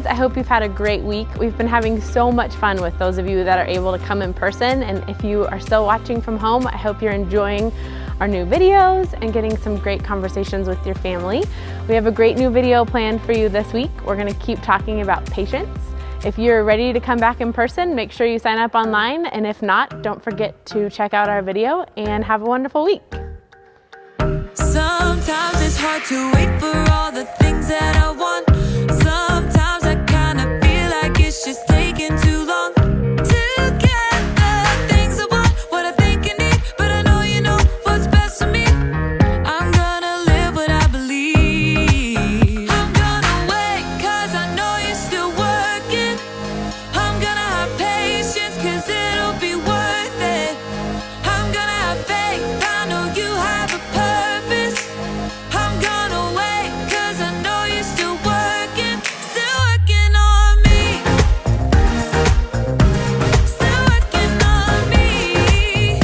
Kids, I hope you've had a great week. We've been having so much fun with those of you that are able to come in person, and if you are still watching from home, I hope you're enjoying our new videos and getting some great conversations with your family. We have a great new video planned for you this week. We're going to keep talking about patience. If you're ready to come back in person, make sure you sign up online, and if not, don't forget to check out our video and have a wonderful week. Sometimes it's hard to wait for all the things that I want. Sometimes I kind of feel like it's just taking too long to get the things I want, what I think I need, but I know you know what's best for me. I'm gonna live what I believe. I'm gonna wait cause I know you're still working. I'm gonna have patience cause it'll be worth it. I'm gonna have faith, I know you have a purpose. I'm gonna wait cause I know you're still working on me. Still working on me.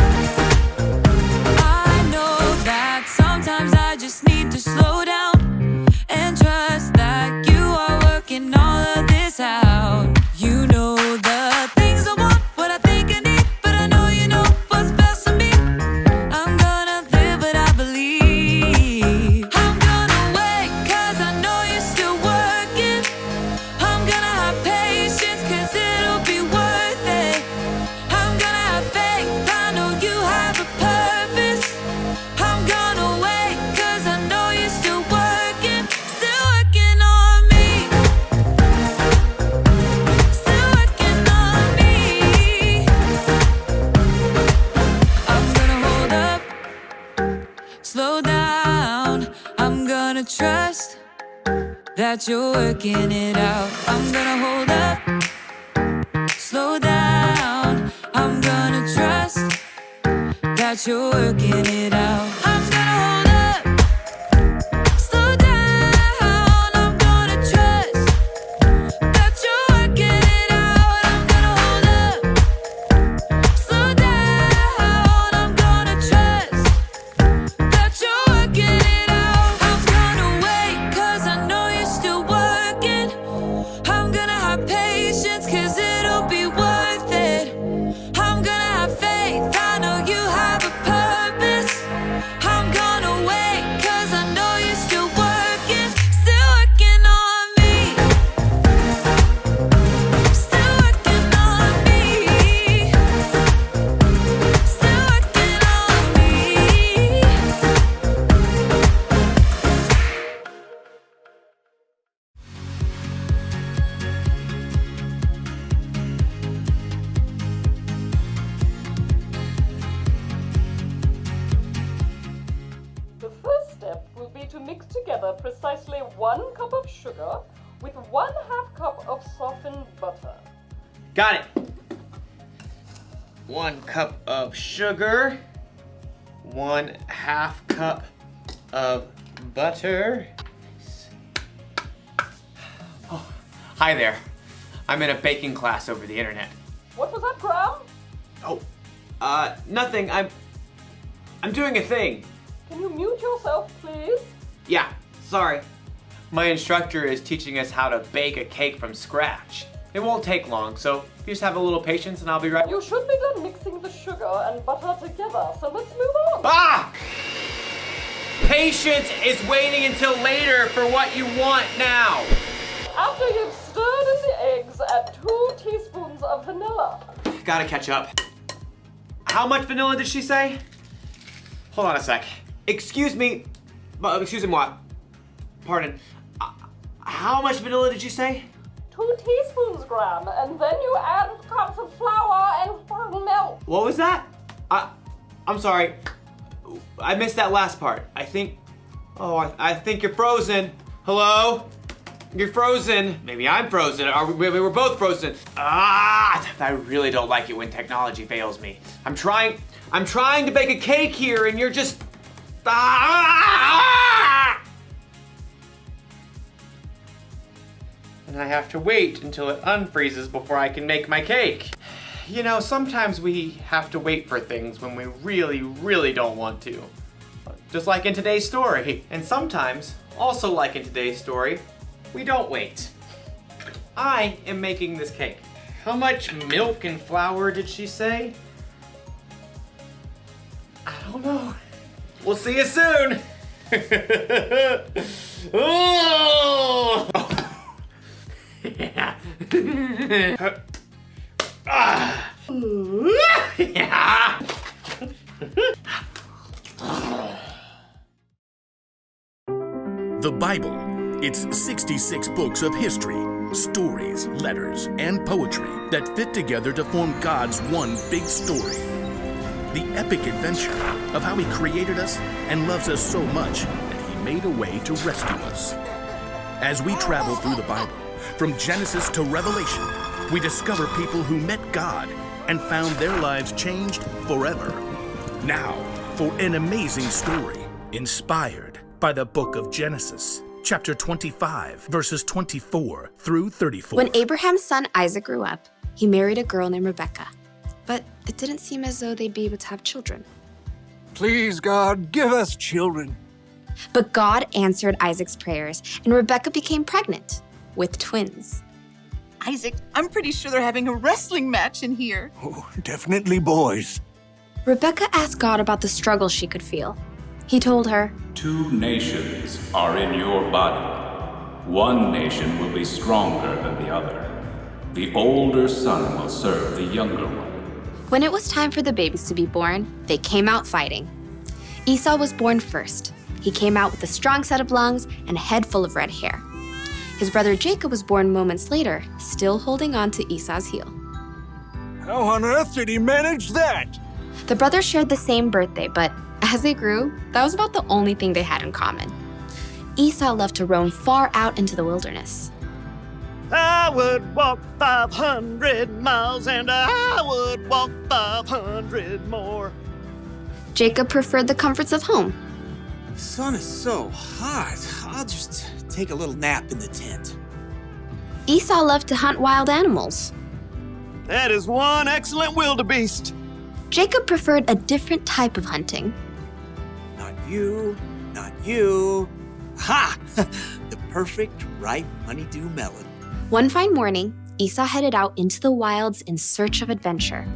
I know that sometimes I just need to slow down and trust that you are working all of this out. You know the things I want, what I think I need, but I know you know what's best for me. I'm gonna live what I believe. I'm gonna wait cause I know you're still working. I'm gonna have patience cause it'll be worth it. I'm gonna have faith, I know you have a purpose. I'm gonna wait cause I know you're still working on me. Still working on me. I'm gonna hold up, slow down. I'm gonna trust that you're working it out. I'm gonna hold up, slow down. I'm gonna trust that you're working it out. I'm gonna hold up, slow down. I'm gonna trust that you're working it out. I'm gonna hold up, slow down. I'm gonna trust that you're working it out. I'm gonna wait cause I know you're still working. I'm gonna have patience cause it'll be worth it. I'm gonna have faith, I know you have a purpose. I'm gonna wait cause I know you're still working on me. Still working on me. Still working on me. The first step will be to mix together precisely 1 cup of sugar with 1/2 cup of softened butter. Got it. 1 cup of sugar, 1/2 cup of butter. Oh, hi there. I'm in a baking class over the internet. What was that, Graham? Oh, nothing. I'm doing a thing. Can you mute yourself, please? Yeah, sorry. My instructor is teaching us how to bake a cake from scratch. It won't take long, so you just have a little patience and I'll be right. You should be done mixing the sugar and butter together, so let's move on. Ah! Patience is waiting until later for what you want now. After you've stirred in the eggs, add 2 teaspoons of vanilla. Gotta catch up. How much vanilla did she say? Hold on a sec. Excuse me. Excuse me, what? Pardon. How much vanilla did you say? 2 teaspoons, Graham, and then you add cups of flour and milk. What was that? I'm sorry. I missed that last part. I think you're frozen. Hello? You're frozen. Maybe I'm frozen. Maybe we're both frozen. I really don't like it when technology fails me. I'm trying to bake a cake here and you're just... And I have to wait until it unfreezes before I can make my cake. You know, sometimes we have to wait for things when we really, really don't want to. Just like in today's story. And sometimes, also like in today's story, we don't wait. I am making this cake. How much milk and flour did she say? I don't know. We'll see you soon. Oh! Yeah. Ah. Yeah. The Bible. It's 66 books of history, stories, letters, and poetry that fit together to form God's one big story. The epic adventure of how He created us and loves us so much that He made a way to rescue us. As we travel through the Bible, from Genesis to Revelation, we discover people who met God and found their lives changed forever. Now, for an amazing story inspired by the book of Genesis, chapter 25, verses 24 through 34. When Abraham's son Isaac grew up, he married a girl named Rebekah. But it didn't seem as though they'd be able to have children. Please, God, give us children. But God answered Isaac's prayers, and Rebekah became pregnant with twins. Isaac, I'm pretty sure they're having a wrestling match in here. Oh, definitely boys. Rebekah asked God about the struggle she could feel. He told her, 2 nations are in your body. One nation will be stronger than the other. The older son will serve the younger one. When it was time for the babies to be born, they came out fighting. Esau was born first. He came out with a strong set of lungs and a head full of red hair. His brother Jacob was born moments later, still holding on to Esau's heel. How on earth did he manage that? The brothers shared the same birthday, but as they grew, that was about the only thing they had in common. Esau loved to roam far out into the wilderness. I would walk 500 miles and I would walk 500 more. Jacob preferred the comforts of home. The sun is so hot. I'll just take a little nap in the tent. Esau loved to hunt wild animals. That is one excellent wildebeest. Jacob preferred a different type of hunting. Not you, not you. Ha! The perfect ripe honeydew melon. One fine morning, Esau headed out into the wilds in search of adventure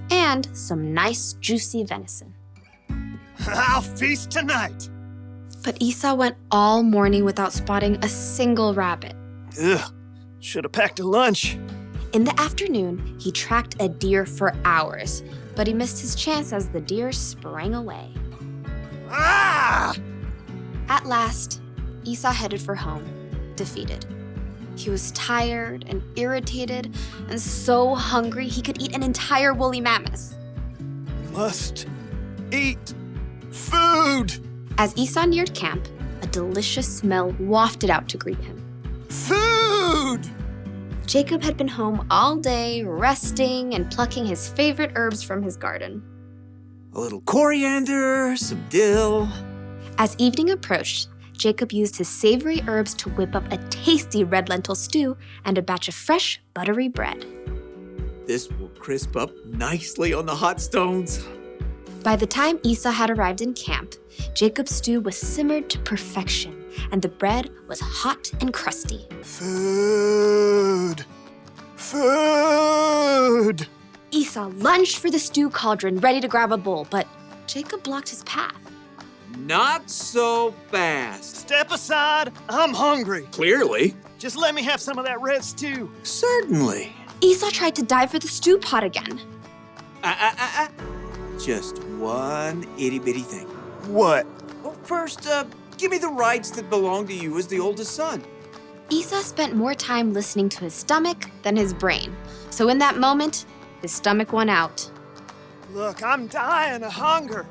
and some nice, juicy venison. I'll feast tonight. But Esau went all morning without spotting a single rabbit. Ugh, should have packed a lunch. In the afternoon, he tracked a deer for hours, but he missed his chance as the deer sprang away. Ah! At last, Esau headed for home, defeated. He was tired and irritated and so hungry he could eat an entire woolly mammoth. Must eat food. As Esau neared camp, a delicious smell wafted out to greet him. Food! Jacob had been home all day, resting and plucking his favorite herbs from his garden. A little coriander, some dill. As evening approached, Jacob used his savory herbs to whip up a tasty red lentil stew and a batch of fresh, buttery bread. This will crisp up nicely on the hot stones. By the time Esau had arrived in camp, Jacob's stew was simmered to perfection, and the bread was hot and crusty. Food! Food! Esau lunged for the stew cauldron, ready to grab a bowl, but Jacob blocked his path. Not so fast. Step aside, I'm hungry. Clearly. Just let me have some of that red stew. Certainly. Esau tried to dive for the stew pot again. Just one itty-bitty thing. What? Well, first, give me the rights that belong to you as the oldest son. Esau spent more time listening to his stomach than his brain. So in that moment, his stomach won out. Look, I'm dying of hunger.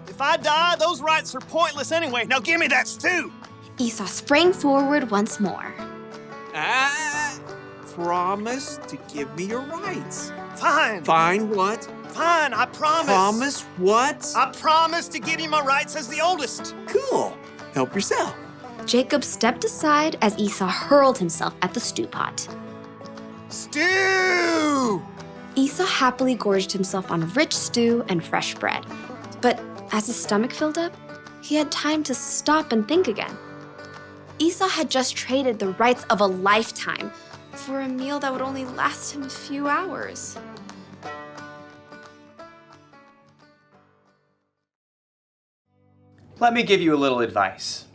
If I die, those rights are pointless anyway. Now give me that stew. Esau sprang forward once more. Promise to give me your rights. Fine. Fine what? Fine, I promise. Promise what? I promise to give you my rights as the oldest. Cool. Help yourself. Jacob stepped aside as Esau hurled himself at the stew pot. Stew! Esau happily gorged himself on rich stew and fresh bread. But as his stomach filled up, he had time to stop and think again. Esau had just traded the rights of a lifetime for a meal that would only last him a few hours. Let me give you a little advice.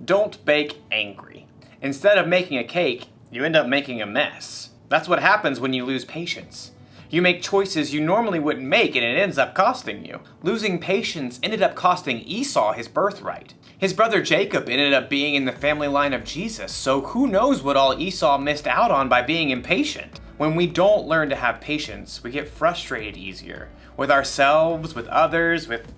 Don't bake angry. Instead of making a cake, you end up making a mess. That's what happens when you lose patience. You make choices you normally wouldn't make and it ends up costing you. Losing patience ended up costing Esau his birthright. His brother Jacob ended up being in the family line of Jesus, so who knows what all Esau missed out on by being impatient. When we don't learn to have patience, we get frustrated easier. With ourselves, with others, with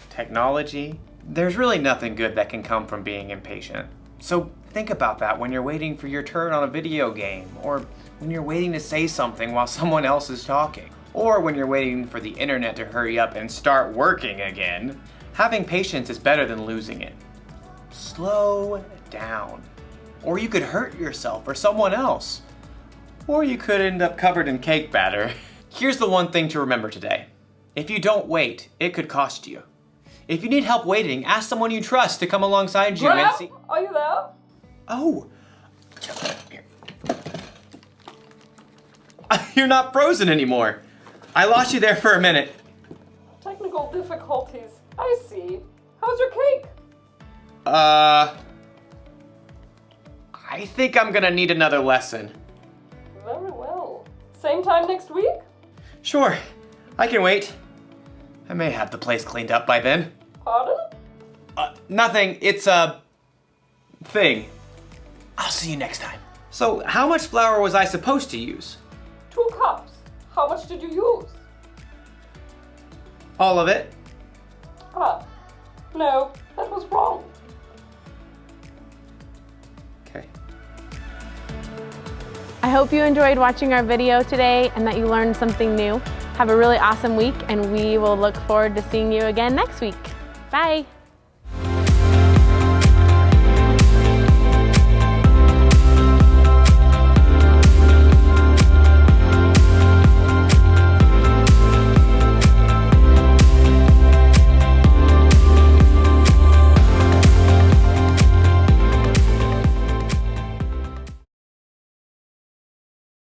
technology. There's really nothing good that can come from being impatient. So think about that when you're waiting for your turn on a video game, or when you're waiting to say something while someone else is talking, or when you're waiting for the internet to hurry up and start working again. Having patience is better than losing it. Slow down. Or you could hurt yourself or someone else. Or you could end up covered in cake batter. Here's the one thing to remember today. If you don't wait, it could cost you. If you need help waiting, ask someone you trust to come alongside you and see. Are you there? Oh. You're not frozen anymore. I lost you there for a minute. Technical difficulties. I see. How's your cake? I think I'm gonna need another lesson. Very well. Same time next week? Sure, I can wait. I may have the place cleaned up by then. Pardon? Nothing, it's a thing. I'll see you next time. So, how much flour was I supposed to use? 2 cups. How much did you use? All of it? No, that was wrong. Okay. I hope you enjoyed watching our video today and that you learned something new. Have a really awesome week, and we will look forward to seeing you again next week. Bye.